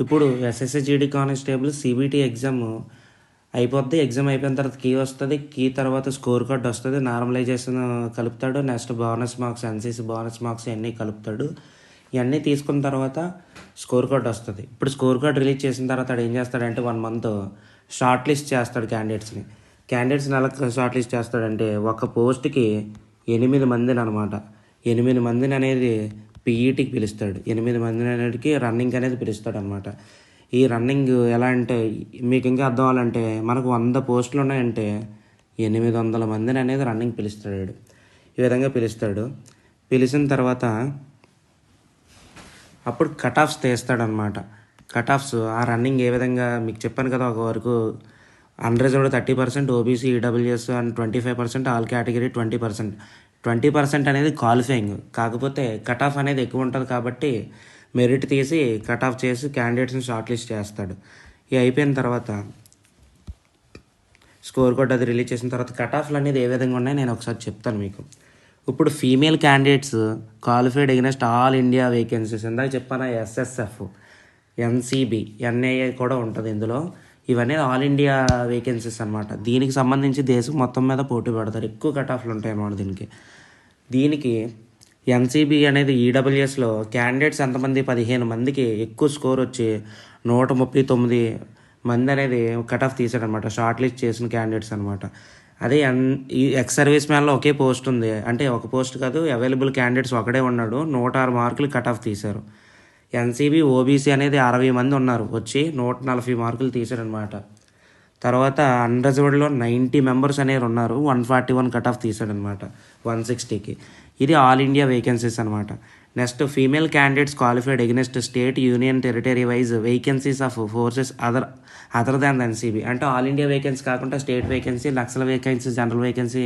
ఇప్పుడు SSC GD constable CBT exam అయిపోద్ది. Exam అయిపోయిన తర్వాత కీ వస్తుంది. కీ తర్వాత స్కోర్ కార్డ్ వస్తుంది. నార్మలైజేషన్ కలుపుతాడు. Next bonus marks, NCC bonus marks ఇవన్నీ కలుపుతాడు. ఇవన్నీ తీసుకున్న తర్వాత స్కోర్ కార్డ్ వస్తుంది. ఇప్పుడు స్కోర్ కార్డ్ రిలీజ్ చేసిన తర్వాత ఏం చేస్తాడంటే 1 month షార్ట్ లిస్ట్ చేస్తాడు క్యాండిడేట్స్ని ఎలా షార్ట్ లిస్ట్ చేస్తాడంటే ఒక పోస్ట్కి 8 మందిని అనమాట. 8 మందిని అనేది పీఈటీకి పిలుస్తాడు. 8 మందిని అనేది రన్నింగ్ అనేది పిలుస్తాడు అనమాట. ఈ రన్నింగ్ ఎలా అంటే మీకు ఇంకా అర్థం అవ్వాలంటే మనకు 100 పోస్టులు ఉన్నాయంటే 800 మందిని అనేది రన్నింగ్ పిలుస్తాడు. ఈ విధంగా పిలుస్తాడు. పిలిచిన తర్వాత అప్పుడు కట్ ఆఫ్స్ తీస్తాడనమాట. కట్ ఆఫ్స్ ఆ రన్నింగ్ ఏ విధంగా మీకు చెప్పాను కదా, ఒక వరకు unreserved 30%, OBC, EWS and 25%, all category 20%. 20% అనేది క్వాలిఫైయింగ్. కాకపోతే కట్ ఆఫ్ అనేది ఎక్కువ ఉంటుంది కాబట్టి మెరిట్ తీసి కట్ ఆఫ్ చేసి క్యాండిడేట్స్ని షార్ట్ లిస్ట్ చేస్తాడు. ఇవి అయిపోయిన తర్వాత స్కోర్ కార్డ్ అది రిలీజ్ చేసిన తర్వాత కట్ ఆఫ్లు అనేది ఏ విధంగా ఉన్నాయో నేను ఒకసారి చెప్తాను మీకు. ఇప్పుడు female candidates qualified against all India vacancies, ఇందాక చెప్పాను ఎస్ఎస్ఎఫ్, ఎన్సీబీ, ఎన్ఐఏ కూడా ఉంటుంది ఇందులో. ఇవన్నీ ఆల్ ఇండియా వేకెన్సీస్ అనమాట. దీనికి సంబంధించి దేశం మొత్తం మీద పోటీ పడతారు. ఎక్కువ కట్ ఆఫ్లు ఉంటాయి అన్నమాట దీనికి ఎన్సీబీ అనేది ఈడబ్ల్యూఎస్లో క్యాండిడేట్స్ ఎంతమంది 15 మందికి ఎక్కువ స్కోర్ వచ్చి 139 మంది అనేది కట్ ఆఫ్ తీసాడనమాట. షార్ట్ లిస్ట్ చేసిన క్యాండిడేట్స్ అనమాట. అదే ఈ ఎక్స్ సర్వీస్ మ్యాన్లో ఒకే పోస్ట్ ఉంది, అంటే ఒక పోస్ట్ కాదు, అవైలబుల్ క్యాండిడేట్స్ ఒకడే ఉన్నాడు, 106 మార్కులు కట్ ఆఫ్ తీశారు. ఎన్సీబీ ఓబీసీ అనేది 60 మంది ఉన్నారు, వచ్చి 140 మార్కులు తీశారనమాట. తర్వాత అన్రిజర్వ్డ్లో 90 మెంబర్స్ అనేవి ఉన్నారు, 141 కట్ ఆఫ్ తీసాడనమాట 160కి. ఇది ఆల్ ఇండియా వేకెన్సీస్ అనమాట. Next female candidates qualified against state, union, territory wise vacancies of forces other than NCB. అంటే ఆల్ ఇండియా వేకెన్సీ కాకుండా state vacancy, Naxal vacancy, general vacancy,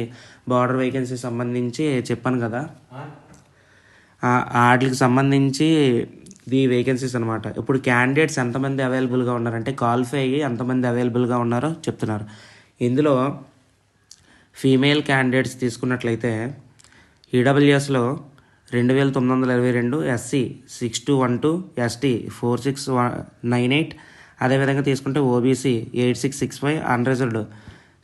border vacancy సంబంధించి చెప్పాను కదా, వాటికి సంబంధించి ది వేకెన్సీస్ అనమాట. ఇప్పుడు క్యాండిడేట్స్ ఎంతమంది అవైలబుల్గా ఉన్నారంటే క్వాలిఫై అయ్యి ఎంతమంది అవైలబుల్గా ఉన్నారో చెప్తున్నారు. ఇందులో ఫీమేల్ క్యాండిడేట్స్ తీసుకున్నట్లయితే ఈడబ్ల్యూఎస్లో 2922, ఎస్సీ 6212, ఎస్టీ 4698, అదేవిధంగా తీసుకుంటే ఓబీసీ 8665, అన్రిజర్వ్డ్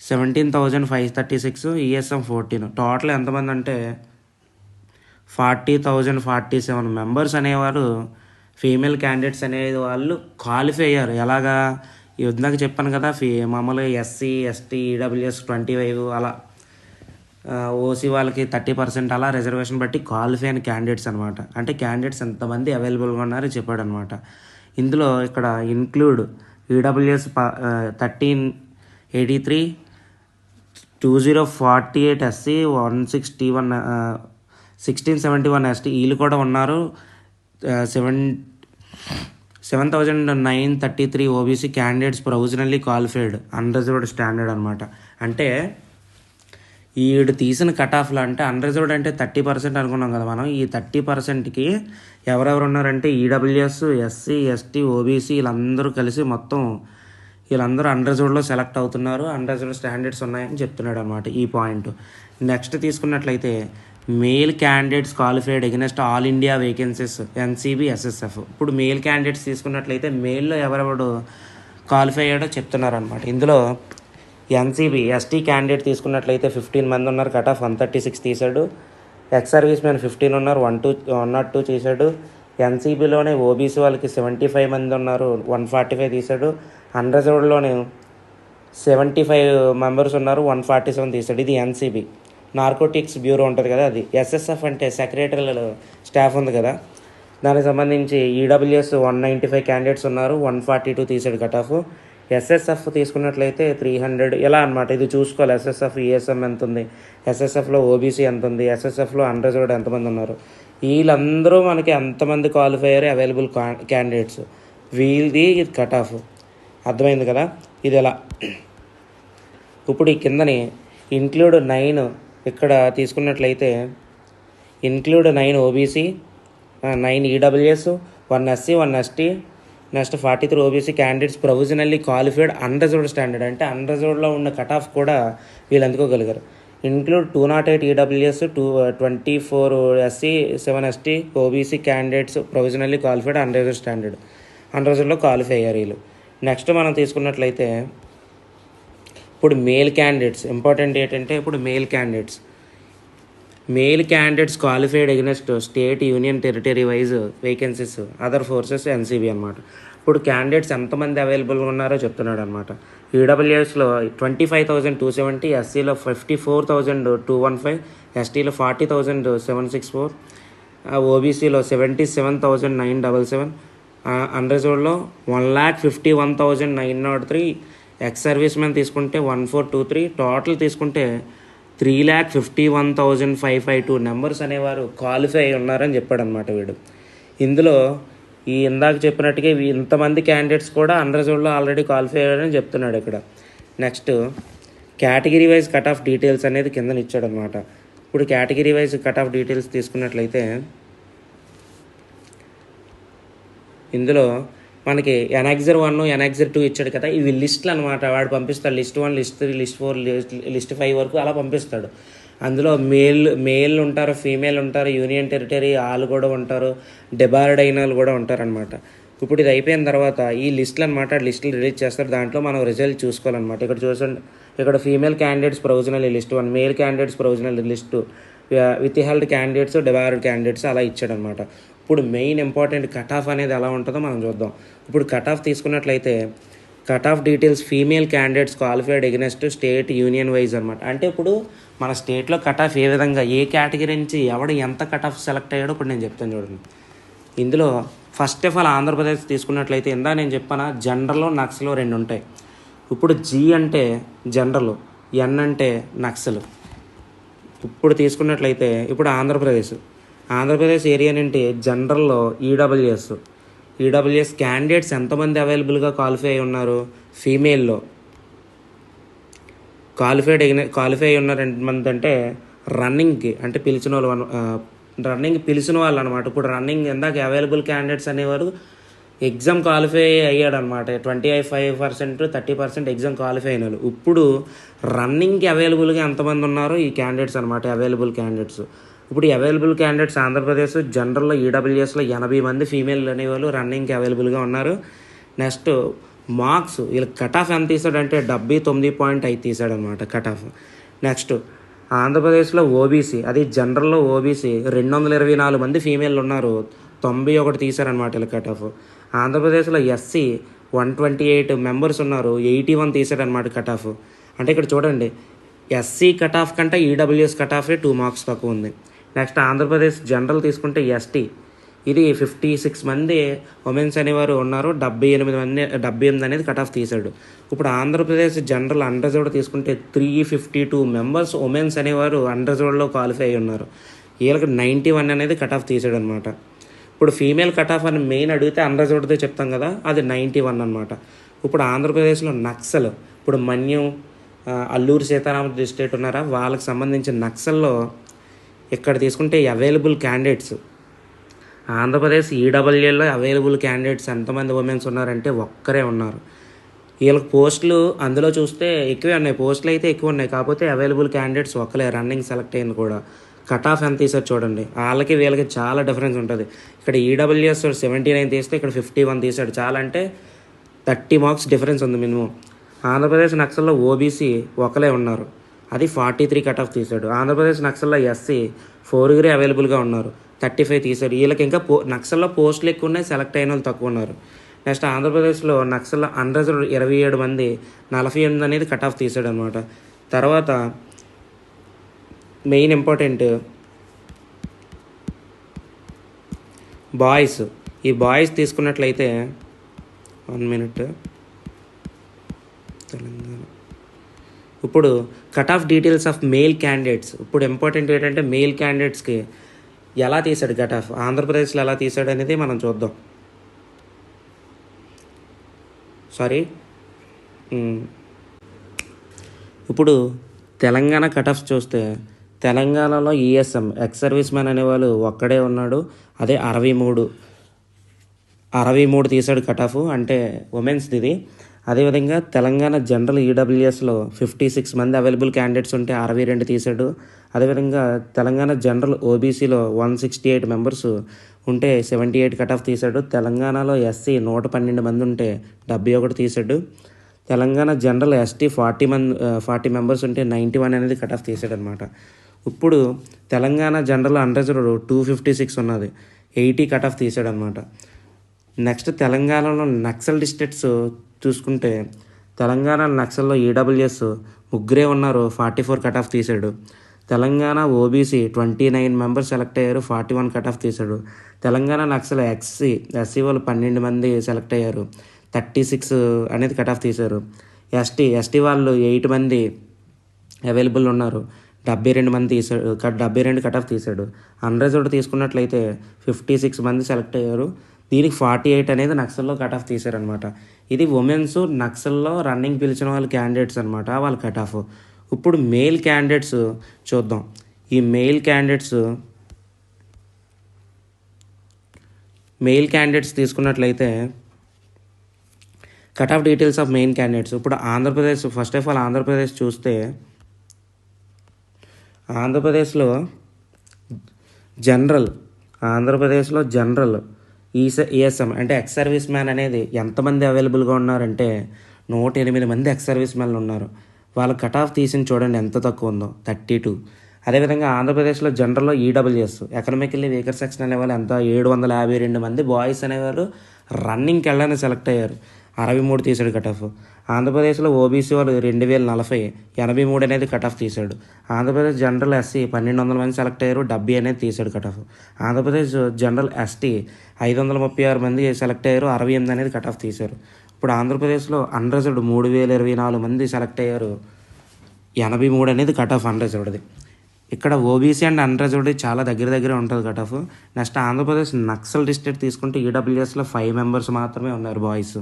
17,536, ఈఎస్ఎం 14. టోటల్ ఎంతమంది అంటే 40,047 మెంబర్స్ అనేవారు ఫీమేల్ క్యాండిడేట్స్ అనే వాళ్ళు క్వాలిఫై అయ్యారు. ఎలాగా ఇందాక చెప్పాను కదా, మామూలుగా ఎస్సీ, ఎస్టీ, ఈడబ్ల్యూఎస్ 25 అలా, ఓసీ వాళ్ళకి 30% అలా రిజర్వేషన్ బట్టి క్వాలిఫై అయిన క్యాండిడేట్స్ అనమాట. అంటే క్యాండిడేట్స్ ఎంతమంది అవైలబుల్గా ఉన్నారో చెప్పాడు అనమాట. ఇందులో ఇక్కడ ఇన్క్లూడ్ ఈడబ్ల్యూఎస్ 1383, 2048 ఎస్సీ, 161, 1671 ఎస్టీ వీళ్ళు కూడా ఉన్నారు. 7,933 OBC candidates provisionally qualified unreserved standard అనమాట. అంటే ఈడు తీసిన కట్ ఆఫ్లో అంటే అన్రిజర్వ్డ్ అంటే 30% అనుకున్నాం కదా మనం. ఈ 30%కి ఎవరెవరు ఉన్నారంటే ఈడబ్ల్యూఎస్, ఎస్సీ, ఎస్టీ, ఓబీసీ వీళ్ళందరూ కలిసి మొత్తం వీళ్ళందరూ అన్రిజర్వ్డ్లో సెలెక్ట్ అవుతున్నారు. అన్రిజర్వ్డ్ స్టాండర్డ్స్ ఉన్నాయని చెప్తున్నాడు అనమాట ఈ పాయింట్. నెక్స్ట్ తీసుకున్నట్లయితే male candidates qualified against all India vacancies, NCB, SSF. ఇప్పుడు మేల్ క్యాండిడేట్స్ తీసుకున్నట్లయితే మేల్లో ఎవరెవడు క్వాలిఫై అయ్యాడో చెప్తున్నారు అనమాట. ఇందులో ఎన్సీబీ ఎస్టీ క్యాండిడేట్ తీసుకున్నట్లయితే 15 మంది ఉన్నారు, కట్ ఆఫ్ 136 తీశాడు. ఎక్స్ సర్వీస్ మ్యాన్ 15 ఉన్నారు, 102 చేశాడు. ఎన్సీబీలోనే ఓబీసీ వాళ్ళకి 75 మంది ఉన్నారు, 145 తీశాడు. అన్రిజర్వ్డ్లోనే 75 మెంబర్స్ ఉన్నారు, 147 తీశాడు. ఇది ఎన్సీబీ. నార్కోటిక్స్ బ్యూరో ఉంటుంది కదా అది. ఎస్ఎస్ఎఫ్ అంటే సెక్రటరీలో స్టాఫ్ ఉంది కదా, దానికి సంబంధించి ఈడబ్ల్యూఎస్ 195 క్యాండిడేట్స్ ఉన్నారు, 142 తీసాడు కట్ ఆఫ్. ఎస్ఎస్ఎఫ్ తీసుకున్నట్లయితే 300 ఇలా అనమాట. ఇది చూసుకోవాలి, ఎస్ఎస్ఎఫ్ ఈఎస్ఎం ఎంత ఉంది, ఎస్ఎస్ఎఫ్లో ఓబీసీ ఎంత ఉంది, ఎస్ఎస్ఎఫ్లో అన్రిజర్వ్డ్ ఎంతమంది ఉన్నారు, వీళ్ళందరూ మనకి ఎంతమంది క్వాలిఫై అయ్యారు అవైలబుల్ క్యాండిడేట్స్, వీళ్ళది ఇది కట్ ఆఫ్. అర్థమైంది కదా ఇది ఎలా. ఇప్పుడు ఈ కిందని ఇంక్లూడ్ 9 ఇక్కడ తీసుకున్నట్లయితే include 9 OBC, 9 EWS, 1 SC, 1 ST, next 43 OBC candidates provisionally qualified unreserved standard. అంటే అన్రిజర్వ్డ్లో ఉన్న కట్ ఆఫ్ కూడా వీళ్ళు అందుకోగలిగారు. Include 208 EWS, 24 SC, 7 ST, OBC candidates provisionally qualified unreserved standard. అన్రిజర్వ్డ్లో క్వాలిఫై అయ్యారు వీళ్ళు. నెక్స్ట్ మనం తీసుకున్నట్లయితే ఇప్పుడు మేల్ క్యాండిడేట్స్ ఇంపార్టెంట్ ఏంటంటే ఇప్పుడు male candidates qualified against state union territory wise vacancies other forces NCB అనమాట. ఇప్పుడు క్యాండిడేట్స్ ఎంతమంది అవైలబుల్గా ఉన్నారో చెప్తున్నాడు అనమాట. ఈడబ్ల్యూఎస్లో 25,270, ఎస్సీలో 54,215, ఎస్టీలో 40,764, ఓబీసీలో 77,977, అన్రిజర్వ్డ్లో 1,51,903, ఎక్స్ సర్వీస్ మ్యాన్ తీసుకుంటే 1,423, టోటల్ తీసుకుంటే 3,51,552 నెంబర్స్ అనేవారు క్వాలిఫై అయి ఉన్నారని చెప్పాడు అనమాట వీడు. ఇందులో ఈ ఇందాక చెప్పినట్టుగా ఇంతమంది క్యాండిడేట్స్ కూడా అన్రిజర్వ్డ్లో ఆల్రెడీ క్వాలిఫై అయ్యారని చెప్తున్నాడు ఇక్కడ. Next category wise cut off details అనేది కింద ఇచ్చాడు అనమాట. ఇప్పుడు category wise cut off details తీసుకున్నట్లయితే ఇందులో మనకి ఎన్ఎక్జర్ 1, ఎన్ఎక్జర్ 2 ఇచ్చాడు కదా, ఇవి లిస్టులు అనమాట. వాడు పంపిస్తాడు లిస్ట్ 1, లిస్ట్ 3, లిస్ట్ 4, లిస్ట్ 5 వరకు అలా పంపిస్తాడు. అందులో మేల్ ఉంటారు, ఫీమేల్ ఉంటారు, యూనియన్ టెరిటరీ వాళ్ళు కూడా ఉంటారు, డిబార్డ్ అయిన వాళ్ళు కూడా ఉంటారనమాట. ఇప్పుడు ఇది అయిపోయిన తర్వాత ఈ లిస్టులు అనమాట లిస్టులు రిలీజ్ చేస్తారు. దాంట్లో మనం రిజల్ట్ చూసుకోవాలన్నమాట. ఇక్కడ చూసండి, ఇక్కడ female candidates provisional list 1, male candidates provisional list 2, with held candidates, debarred candidates అలా ఇచ్చాడనమాట. ఇప్పుడు మెయిన్ ఇంపార్టెంట్ కట్ ఆఫ్ అనేది ఎలా ఉంటుందో మనం చూద్దాం. ఇప్పుడు కట్ ఆఫ్ తీసుకున్నట్లయితే cut off details female candidates qualified against state union wise అనమాట. అంటే ఇప్పుడు మన స్టేట్లో కట్ ఆఫ్ ఏ విధంగా ఏ కేటగిరీ నుంచి ఎవడు ఎంత కట్ ఆఫ్ సెలెక్ట్ అయ్యాడో ఇప్పుడు నేను చెప్తాను చూడండి. ఇందులో ఫస్ట్ ఆఫ్ ఆల్ ఆంధ్రప్రదేశ్ తీసుకున్నట్లయితే ఇందా నేను చెప్పాను జనరల్, నక్సల్ 2 ఉంటాయి. ఇప్పుడు జీ అంటే జనరల్, ఎన్ అంటే నక్సల్. ఇప్పుడు తీసుకున్నట్లయితే ఇప్పుడు ఆంధ్రప్రదేశ్ ఏరియా నుండి జనరల్లో ఈడబ్ల్యూఎస్ క్యాండిడేట్స్ ఎంతమంది అవైలబుల్గా క్వాలిఫై అయి ఉన్నారు, ఫీమేల్లో క్వాలిఫై అయి ఉన్నారు ఎంతమంది అంటే రన్నింగ్కి అంటే పిలిచిన వాళ్ళు అనమాట. ఇప్పుడు రన్నింగ్ ఎందాక అవైలబుల్ క్యాండిడేట్స్ అనేవారు ఎగ్జామ్ క్వాలిఫై అయ్యాడు అనమాట. 25%, 30% ఎగ్జామ్ క్వాలిఫై అయిన వాళ్ళు. ఇప్పుడు రన్నింగ్కి అవైలబుల్గా ఎంతమంది ఉన్నారో ఈ క్యాండిడేట్స్ అనమాట అవైలబుల్ క్యాండిడేట్స్. ఇప్పుడు ఈ అవైలబుల్ క్యాండిడేట్స్ ఆంధ్రప్రదేశ్ జనరల్లో ఈడబ్ల్యూఎస్లో 80 మంది ఫీమేల్ అనేవాళ్ళు రన్నింగ్కి అవైలబుల్గా ఉన్నారు. నెక్స్ట్ మార్క్స్ వీళ్ళకి కట్ ఆఫ్ ఎంత తీసాడంటే 79.5 తీసాడనమాట కట్ ఆఫ్. నెక్స్ట్ ఆంధ్రప్రదేశ్లో ఓబీసీ, అది జనరల్లో ఓబీసీ 224 మంది ఫీమేల్ ఉన్నారు, 91 తీశారనమాట వీళ్ళ కట్ ఆఫ్. ఆంధ్రప్రదేశ్లో ఎస్సీ 128 మెంబర్స్ ఉన్నారు, 81 తీశారనమాట కట్ ఆఫ్. అంటే ఇక్కడ చూడండి ఎస్సీ కట్ ఆఫ్ కంటే ఈడబ్ల్యూఎస్ కట్ ఆఫే 2 మార్క్స్ తక్కువ ఉంది. నెక్స్ట్ ఆంధ్రప్రదేశ్ జనరల్ తీసుకుంటే ఎస్టీ, ఇది 56 మంది ఉమెన్స్ అనేవారు ఉన్నారు, 78 అనేది కట్ ఆఫ్ తీశాడు. ఇప్పుడు ఆంధ్రప్రదేశ్ జనరల్ అన్రిజర్వ్డ్ తీసుకుంటే 352 మెంబర్స్ ఉమెన్స్ అనేవారు అన్రిజర్వ్డ్లో క్వాలిఫై అయి ఉన్నారు, వీళ్ళకి 91 అనేది కట్ ఆఫ్ తీసాడు అనమాట. ఇప్పుడు ఫీమేల్ కట్ ఆఫ్ అని మెయిన్ అడిగితే అన్రిజర్వ్డ్దే చెప్తాం కదా, అది 91 అనమాట. ఇప్పుడు ఆంధ్రప్రదేశ్లో నక్సల్, ఇప్పుడు మన్యం, అల్లూరు సీతారామ డిస్ట్రిక్ట్ ఉన్నారా, వాళ్ళకి సంబంధించిన నక్సల్లో ఇక్కడ తీసుకుంటే అవైలబుల్ క్యాండిడేట్స్ ఆంధ్రప్రదేశ్ ఈడబ్ల్యూఏలో అవైలబుల్ క్యాండిడేట్స్ ఎంతమంది ఉమెన్స్ ఉన్నారంటే ఒక్కరే ఉన్నారు. వీళ్ళకి పోస్టులు అందులో చూస్తే ఎక్కువే ఉన్నాయి, పోస్టులు అయితే ఎక్కువ ఉన్నాయి, కాకపోతే అవైలబుల్ క్యాండిడేట్స్ ఒక్కలే రన్నింగ్ సెలెక్ట్ అయింది కూడా. కట్ ఆఫ్ ఎంత తీసారు చూడండి, వాళ్ళకి వీళ్ళకి చాలా డిఫరెన్స్ ఉంటుంది. ఇక్కడ ఈడబ్ల్యూఎస్ 79 తీస్తే ఇక్కడ 51 తీసాడు, చాలా అంటే 30 మార్క్స్ డిఫరెన్స్ ఉంది మినిమం. ఆంధ్రప్రదేశ్ నక్సల్లో ఓబీసీ ఒకలే ఉన్నారు, అది 43 కట్ ఆఫ్ తీసాడు. ఆంధ్రప్రదేశ్ నక్సల్లో ఎస్సీ 4 అవైలబుల్గా ఉన్నారు, 35 తీసాడు. వీళ్ళకి ఇంకా నక్సల్లో పోస్టులు ఎక్కువ ఉన్నాయి, సెలెక్ట్ అయిన వాళ్ళు తక్కువ ఉన్నారు. నెక్స్ట్ ఆంధ్రప్రదేశ్లో నక్సల్లో అన్రిజర్వ్డ్ 27 మంది 48 అనేది కట్ ఆఫ్ తీసాడు అనమాట. తర్వాత మెయిన్ ఇంపార్టెంట్ బాయ్స్, ఈ బాయ్స్ తీసుకున్నట్లయితే 1 మినిట్ తెలంగాణ. ఇప్పుడు cut off details of male candidates. ఇప్పుడు ఇంపార్టెంట్ ఏంటంటే మేల్ క్యాండిడేట్స్కి ఎలా తీసాడు కట్ ఆఫ్, ఆంధ్రప్రదేశ్లో ఎలా తీసాడు అనేది మనం చూద్దాం. ఇప్పుడు తెలంగాణ కట్ ఆఫ్ చూస్తే తెలంగాణలో ఈఎస్ఎం ఎక్స్ సర్వీస్ మ్యాన్ అనేవాళ్ళు ఒక్కడే ఉన్నాడు, అదే 63 తీసాడు కట్ ఆఫ్, అంటే ఉమెన్స్ది ఇది. అదేవిధంగా తెలంగాణ జనరల్ ఈడబ్ల్యూఎస్లో 56 మంది అవైలబుల్ క్యాండిడేట్స్ ఉంటే 62 తీసాడు. అదేవిధంగా తెలంగాణ జనరల్ ఓబీసీలో 168 మెంబర్స్ ఉంటే 78 కట్ ఆఫ్ తీశాడు. తెలంగాణలో ఎస్సీ 112 మంది ఉంటే 71 తీశాడు. తెలంగాణ జనరల్ ఎస్టీ 40 మెంబర్స్ ఉంటే 91 అనేది కట్ ఆఫ్ తీసాడు అనమాట. ఇప్పుడు తెలంగాణ జనరల్ అన్రిజర్వ్డ్ 256 ఉన్నది, 80 కట్ ఆఫ్ తీసాడు అనమాట. నెక్స్ట్ తెలంగాణలో నక్సల్ డిస్ట్రిక్ట్స్ చూసుకుంటే తెలంగాణ నక్సల్లో ఈడబ్ల్యూఎస్ ముగ్గురే ఉన్నారు, 44 కట్ ఆఫ్ తీసాడు. తెలంగాణ ఓబీసీ 29 మెంబర్స్ సెలెక్ట్ అయ్యారు, 41 కట్ ఆఫ్ తీశాడు. తెలంగాణ నక్సల్ ఎస్సీ వాళ్ళు 12 మంది సెలెక్ట్ అయ్యారు, 36 అనేది కట్ ఆఫ్ తీశారు. ఎస్టీ వాళ్ళు 8 మంది అవైలబుల్ ఉన్నారు, 72 మంది తీసాడు, 72 కట్ ఆఫ్ తీశాడు. అన్రిజర్వ్డ్ తీసుకున్నట్లయితే 56 మంది సెలెక్ట్ అయ్యారు, దీనికి 48 అనేది నక్సల్లో కట్ ఆఫ్ తీశారనమాట. ఇది ఉమెన్స్ నక్సల్లో రన్నింగ్ పిలిచిన వాళ్ళ క్యాండిడేట్స్ అనమాట, వాళ్ళ కట్ ఆఫ్. ఇప్పుడు మేల్ క్యాండిడేట్స్ చూద్దాం. ఈ మెయిల్ క్యాండిడేట్స్ తీసుకున్నట్లయితే cut off details of main candidates. ఇప్పుడు Andhra Pradesh, first of all Andhra Pradesh చూస్తే ఆంధ్రప్రదేశ్లో జనరల్ ఈఎస్ఎం అంటే ఎక్స్ సర్వీస్ మ్యాన్ అనేది ఎంతమంది అవైలబుల్గా ఉన్నారంటే 108 మంది ఎక్స్ సర్వీస్ మ్యాన్లు ఉన్నారు. వాళ్ళ కట్ ఆఫ్ తీసిన చూడండి ఎంత తక్కువ ఉందో, 32. అదేవిధంగా ఆంధ్రప్రదేశ్లో జనరల్లో ఈడబ్ల్యూఎస్ ఎకనామికల్లీ వీకర్ సెక్షన్ అనేవాళ్ళు ఎంత 752 మంది బాయ్స్ అనేవారు రన్నింగ్కి వెళ్ళడానికి సెలెక్ట్ అయ్యారు, 63 తీసాడు కట్ ఆఫ్. ఆంధ్రప్రదేశ్లో ఓబీసీ వాళ్ళు 2040, 83 అనేది కట్ ఆఫ్ తీశాడు. ఆంధ్రప్రదేశ్ జనరల్ ఎస్సీ 1200 మంది సెలెక్ట్ అయ్యారు, 70 అనేది తీశాడు cut off. Andhra Pradesh general ST 536 మంది సెలెక్ట్ అయ్యారు, 68 అనేది కట్ ఆఫ్ తీశారు. ఇప్పుడు ఆంధ్రప్రదేశ్లో అన్రిజర్వ్డ్ 3024 మంది సెలెక్ట్ అయ్యారు, 83 అనేది కట్ ఆఫ్ అన్రిజర్వ్డ్ది. ఇక్కడ ఓబీసీ అండ్ అన్రిజర్వ్డ్ చాలా దగ్గర ఉంటుంది cut off. Next Andhra Pradesh Naxal district తీసుకుంటే ఈడబ్ల్యూఎస్లో 5 మెంబర్స్ మాత్రమే ఉన్నారు బాయ్స్,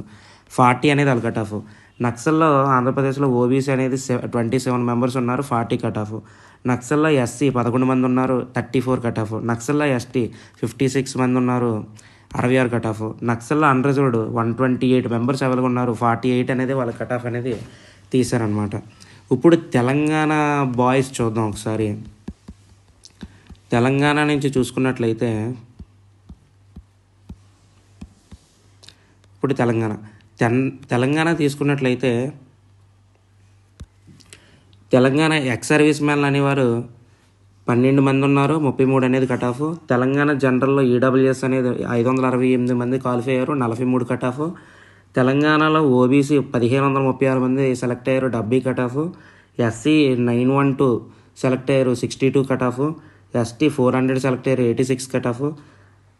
40 అనేది వాళ్ళ కట్ ఆఫ్. నక్సల్లో ఆంధ్రప్రదేశ్లో ఓబీసీ అనేది 27 మెంబర్స్ ఉన్నారు, 40 కట్ ఆఫ్. నక్సల్లో ఎస్సీ 11 మంది ఉన్నారు, 34 కట్ ఆఫ్. నక్సల్లో ఎస్టీ 56 మంది ఉన్నారు, 66 కట్ ఆఫ్. నక్సల్లో అన్రిజర్వ్డ్ 128 మెంబర్స్ అవైలబుల్ ఉన్నారు, 48 అనేది వాళ్ళ కట్ ఆఫ్ అనేది తీశారనమాట. ఇప్పుడు తెలంగాణ బాయ్స్ చూద్దాం ఒకసారి. తెలంగాణ నుంచి చూసుకున్నట్లయితే ఇప్పుడు తెలంగాణ తీసుకున్నట్లయితే తెలంగాణ ఎక్స్ సర్వీస్ మ్యాన్లు అనేవారు 12 మంది ఉన్నారు, 33 అనేది కట్ ఆఫ్. తెలంగాణ జనరల్లో ఈడబ్ల్యూఎస్ అనేది 568 మంది క్వాలిఫై అయ్యారు, 43 కట్ ఆఫ్. తెలంగాణలో ఓబీసీ 1536 మంది సెలెక్ట్ అయ్యారు, 70 కట్ ఆఫ్. ఎస్సీ 912 సెలెక్ట్ అయ్యారు, 62 కట్ ఆఫ్. ఎస్టీ 400 సెలెక్ట్ అయ్యారు, 86 కట్ ఆఫ్.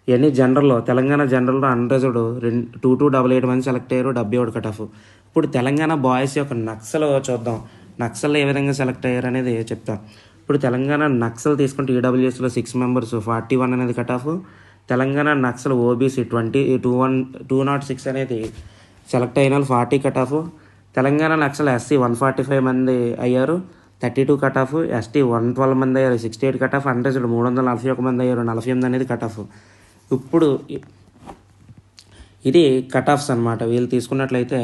ఇవన్నీ జనరల్లో, తెలంగాణ జనరల్లో అన్రిజర్వ్డ్ 2288 మంది సెలెక్ట్ అయ్యారు, 71 కట్ ఆఫ్. ఇప్పుడు తెలంగాణ బాయ్స్ యొక్క నక్సల్ చూద్దాం. నక్సల్లో ఏ విధంగా సెలెక్ట్ అయ్యారు అనేది చెప్తాను. ఇప్పుడు తెలంగాణ నక్సల్ తీసుకుంటే ఈడబ్ల్యూఎస్లో 6 మెంబర్స్, 41 అనేది cut off. Telangana Naxal OBC 206 అనేది సెలెక్ట్ అయిన వాళ్ళు 40 cut off. Telangana Naxal SC 145 మంది అయ్యారు, 32 కట్ ఆఫ్. ఎస్టీ 112 మంది అయ్యారు, 68 కట్ ఆఫ్. అన్రిజర్వ్డ్ 341 మంది అయ్యారు, 48 అనేది కట్ ఆఫ్. ఇప్పుడు ఇది కట్ ఆఫ్స్ అనమాట. వీళ్ళు తీసుకున్నట్లయితే